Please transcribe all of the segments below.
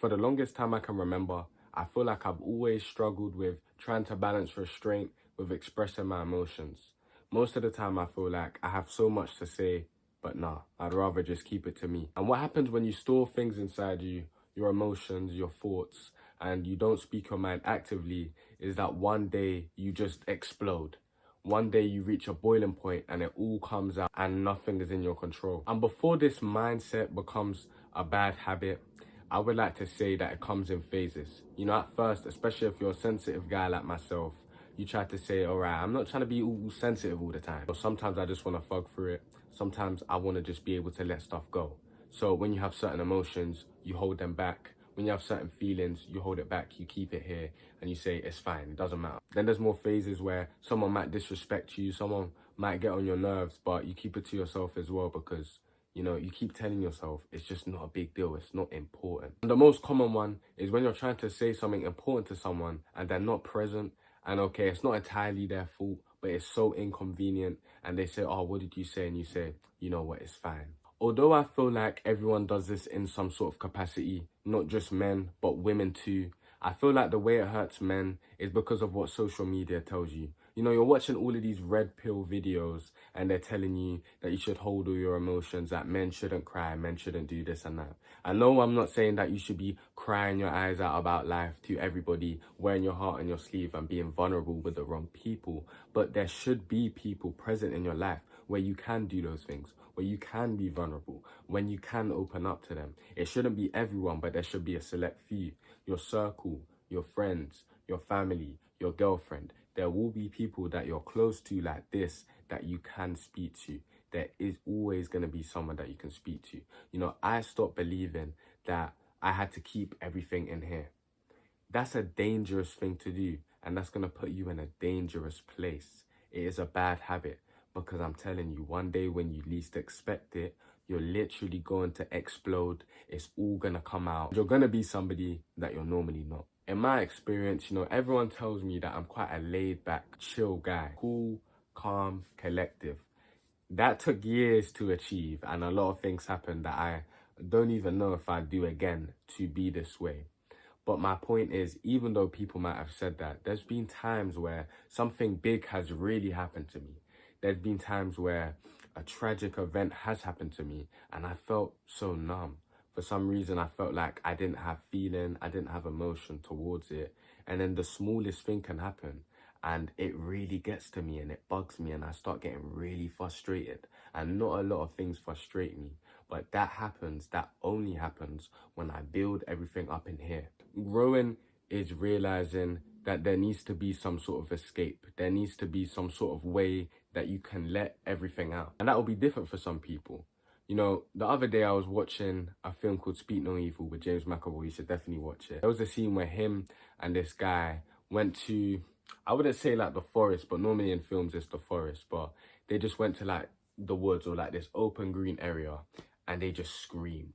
For the longest time I can remember, I feel like I've always struggled with trying to balance restraint with expressing my emotions. Most of the time I feel like I have so much to say, but nah, I'd rather just keep it to me. And what happens when you store things inside you, your emotions, your thoughts, and you don't speak your mind actively, is that one day you just explode. One day you reach a boiling point and it all comes out and nothing is in your control. And before this mindset becomes a bad habit, I would like to say that it comes in phases. You know, at first, especially if you're a sensitive guy like myself, you try to say, all right, I'm not trying to be all sensitive all the time. But sometimes I just want to thug through it. Sometimes I want to just be able to let stuff go. So when you have certain emotions, you hold them back. When you have certain feelings, you hold it back, you keep it here, and you say, it's fine, it doesn't matter. Then there's more phases where someone might disrespect you, someone might get on your nerves, but you keep it to yourself as well because, you know, you keep telling yourself it's just not a big deal, it's not important. And the most common one is when you're trying to say something important to someone and they're not present, and okay, it's not entirely their fault, but it's so inconvenient, and they say, oh, what did you say? And you say, you know what, it's fine. Although I feel like everyone does this in some sort of capacity, not just men, but women too, I feel like the way it hurts men is because of what social media tells you. You know, you're watching all of these red pill videos and they're telling you that you should hold all your emotions, that men shouldn't cry, men shouldn't do this and that. I know I'm not saying that you should be crying your eyes out about life to everybody, wearing your heart on your sleeve and being vulnerable with the wrong people, but there should be people present in your life where you can do those things, where you can be vulnerable, when you can open up to them. It shouldn't be everyone, but there should be a select few. Your circle, your friends, your family, your girlfriend. There will be people that you're close to like this that you can speak to. There is always going to be someone that you can speak to. You know, I stopped believing that I had to keep everything in here. That's a dangerous thing to do, and that's going to put you in a dangerous place. It is a bad habit. Because I'm telling you, one day when you least expect it, you're literally going to explode. It's all going to come out. You're going to be somebody that you're normally not. In my experience, you know, everyone tells me that I'm quite a laid back, chill guy. Cool, calm, collective. That took years to achieve, and a lot of things happened that I don't even know if I'd do again to be this way. But my point is, even though people might have said that, there's been times where something big has really happened to me. There's been times where a tragic event has happened to me and I felt so numb. For some reason, I felt like I didn't have feeling, I didn't have emotion towards it. And then the smallest thing can happen and it really gets to me and it bugs me and I start getting really frustrated. And not a lot of things frustrate me, but that happens, that only happens when I build everything up in here. Growing is realizing that there needs to be some sort of escape. There needs to be some sort of way that you can let everything out. And that will be different for some people. You know, the other day I was watching a film called Speak No Evil with James McAvoy. You should definitely watch it. There was a scene where him and this guy went to, I wouldn't say like the forest, but normally in films it's the forest, but they just went to like the woods or like this open green area and they just screamed.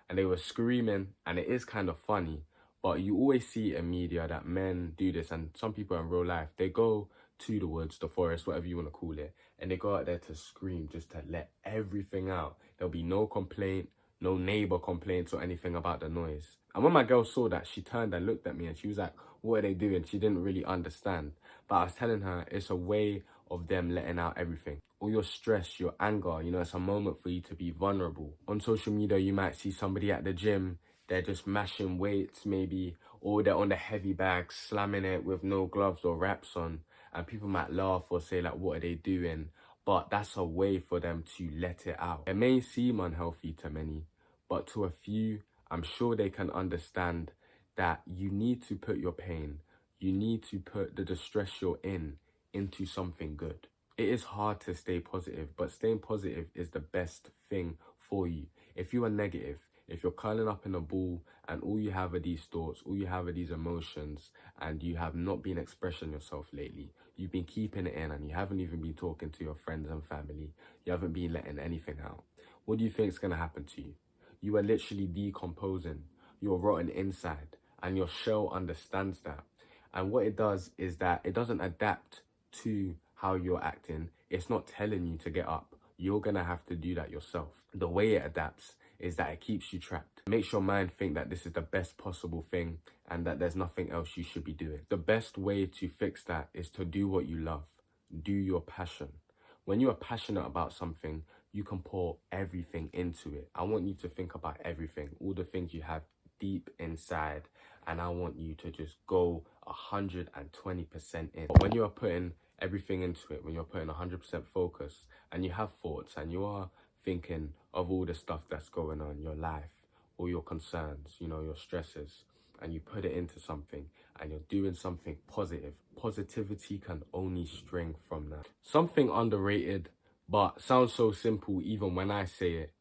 And they were screaming and it is kind of funny. But you always see in media that men do this, and some people in real life, they go to the woods, the forest, whatever you want to call it, and they go out there to scream, just to let everything out. There'll be no complaint, no neighbor complaints or anything about the noise. And when my girl saw that, she turned and looked at me and she was like, what are they doing? She didn't really understand. But I was telling her it's a way of them letting out everything. All your stress, your anger, you know, it's a moment for you to be vulnerable. On social media, you might see somebody at the gym, they're just mashing weights maybe, or they're on the heavy bag, slamming it with no gloves or wraps on. And people might laugh or say like, what are they doing? But that's a way for them to let it out. It may seem unhealthy to many, but to a few, I'm sure they can understand that you need to put your pain, you need to put the distress you're in into something good. It is hard to stay positive, but staying positive is the best thing for you. If you are negative, if you're curling up in a ball and all you have are these thoughts, all you have are these emotions, and you have not been expressing yourself lately, you've been keeping it in and you haven't even been talking to your friends and family, you haven't been letting anything out, what do you think is going to happen to you? You are literally decomposing, you're rotten inside, and your shell understands that. And what it does is that it doesn't adapt to how you're acting. It's not telling you to get up. You're going to have to do that yourself. The way it adapts is that it keeps you trapped. It makes your mind think that this is the best possible thing and that there's nothing else you should be doing. The best way to fix that is to do what you love. Do your passion. When you are passionate about something, you can pour everything into it. I want you to think about everything, all the things you have deep inside, and I want you to just go 120% in. But when you are putting everything into it, when you're putting 100% focus and you have thoughts and you are thinking of all the stuff that's going on in your life, all your concerns, you know, your stresses, and you put it into something and you're doing something positive, positivity can only spring from that. Something underrated, but sounds so simple even when I say it,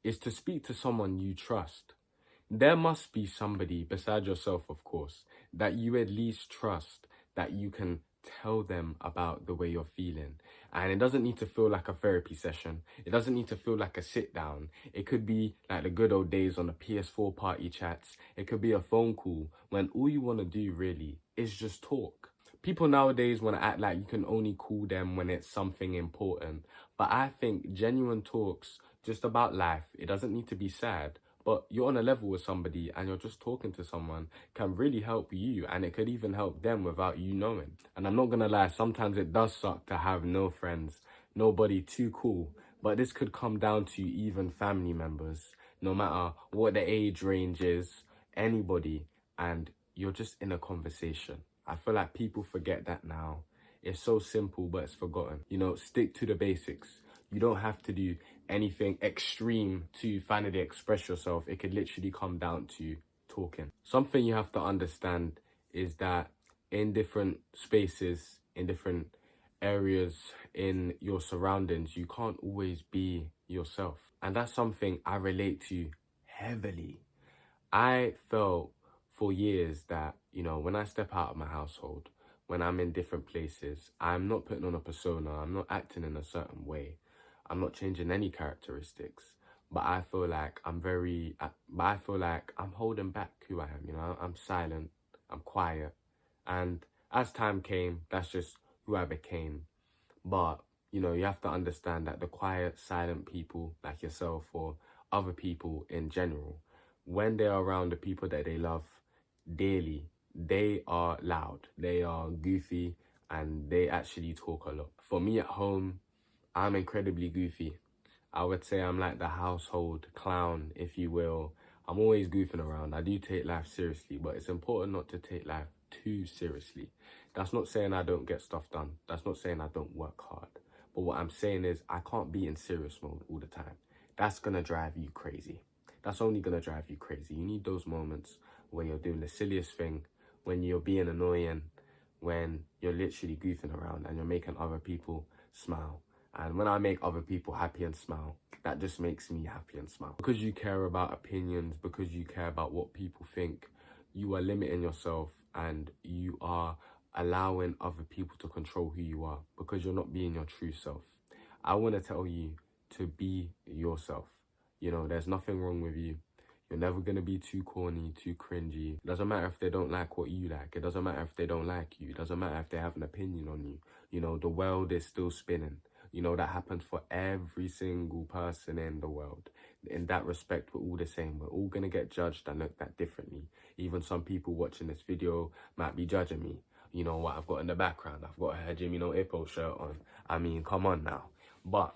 is to speak to someone you trust. There must be somebody beside yourself, of course, that you at least trust, that you can tell them about the way you're feeling. And it doesn't need to feel like a therapy session. It doesn't need to feel like a sit down. It could be like the good old days on the PS4 party chats. It could be a phone call when all you want to do really is just talk. People nowadays want to act like you can only call them when it's something important. But I think genuine talks just about life, it doesn't need to be sad, but you're on a level with somebody and you're just talking to someone can really help you, and it could even help them without you knowing. And I'm not gonna lie, sometimes it does suck to have no friends, nobody too cool, but this could come down to even family members, no matter what the age range is, anybody, and you're just in a conversation. I feel like people forget that now. It's so simple, but it's forgotten. You know, stick to the basics. You don't have to do anything extreme to finally express yourself. It could literally come down to talking. Something you have to understand is that in different spaces, in different areas in your surroundings, you can't always be yourself. And that's something I relate to heavily. I felt for years that, you know, when I step out of my household, when I'm in different places, I'm not putting on a persona, I'm not acting in a certain way. I'm not changing any characteristics, but I feel like I'm holding back who I am, you know, I'm silent, I'm quiet. And as time came, that's just who I became. But, you know, you have to understand that the quiet, silent people like yourself or other people in general, when they're around the people that they love dearly, they are loud, they are goofy, and they actually talk a lot. For me at home, I'm incredibly goofy. I would say I'm like the household clown, if you will. I'm always goofing around. I do take life seriously, but it's important not to take life too seriously. That's not saying I don't get stuff done. That's not saying I don't work hard. But what I'm saying is I can't be in serious mode all the time. That's gonna drive you crazy. That's only gonna drive you crazy. You need those moments where you're doing the silliest thing, when you're being annoying, when you're literally goofing around and you're making other people smile. And when I make other people happy and smile, that just makes me happy and smile. Because you care about opinions, because you care about what people think, you are limiting yourself and you are allowing other people to control who you are because you're not being your true self. I want to tell you to be yourself. You know, there's nothing wrong with you. You're never going to be too corny, too cringy. It doesn't matter if they don't like what you like. It doesn't matter if they don't like you. It doesn't matter if they have an opinion on you. You know, the world is still spinning. You know, that happens for every single person in the world. In that respect, we're all the same. We're all going to get judged and looked at differently. Even some people watching this video might be judging me. You know what I've got in the background? I've got a Jimmy No Hippo shirt on. I mean, come on now. But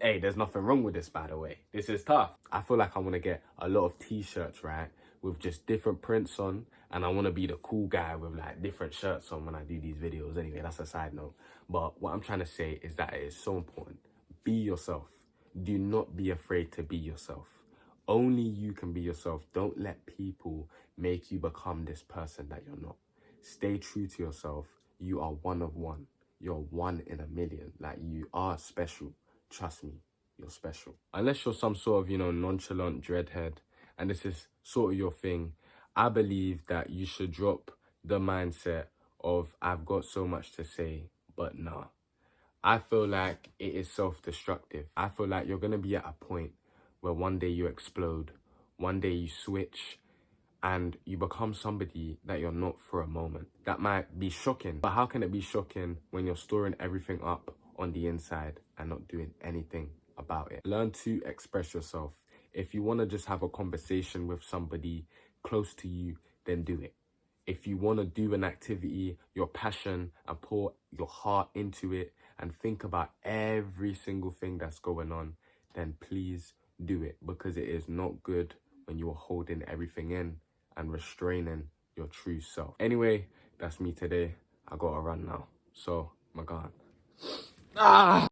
hey, there's nothing wrong with this, by the way. This is tough. I feel like I want to get a lot of t-shirts, right, with just different prints on, and I want to be the cool guy with like different shirts on when I do these videos. Anyway, that's a side note. But what I'm trying to say is that it is so important. Be yourself. Do not be afraid to be yourself. Only you can be yourself. Don't let people make you become this person that you're not. Stay true to yourself. You are one of one. You're one in a million. Like, you are special. Trust me, you're special. Unless you're some sort of, you know, nonchalant dreadhead and this is sort of your thing, I believe that you should drop the mindset of I've got so much to say, but nah. I feel like it is self-destructive. I feel like you're going to be at a point where one day you explode, one day you switch, and you become somebody that you're not for a moment. That might be shocking, but how can it be shocking when you're storing everything up on the inside and not doing anything about it? Learn to express yourself. If you want to just have a conversation with somebody close to you, then do it. If you want to do an activity, your passion, and pour your heart into it and think about every single thing that's going on, then please do it, because it is not good when you're holding everything in and restraining your true self. Anyway, that's me today. I gotta run now. So, my God.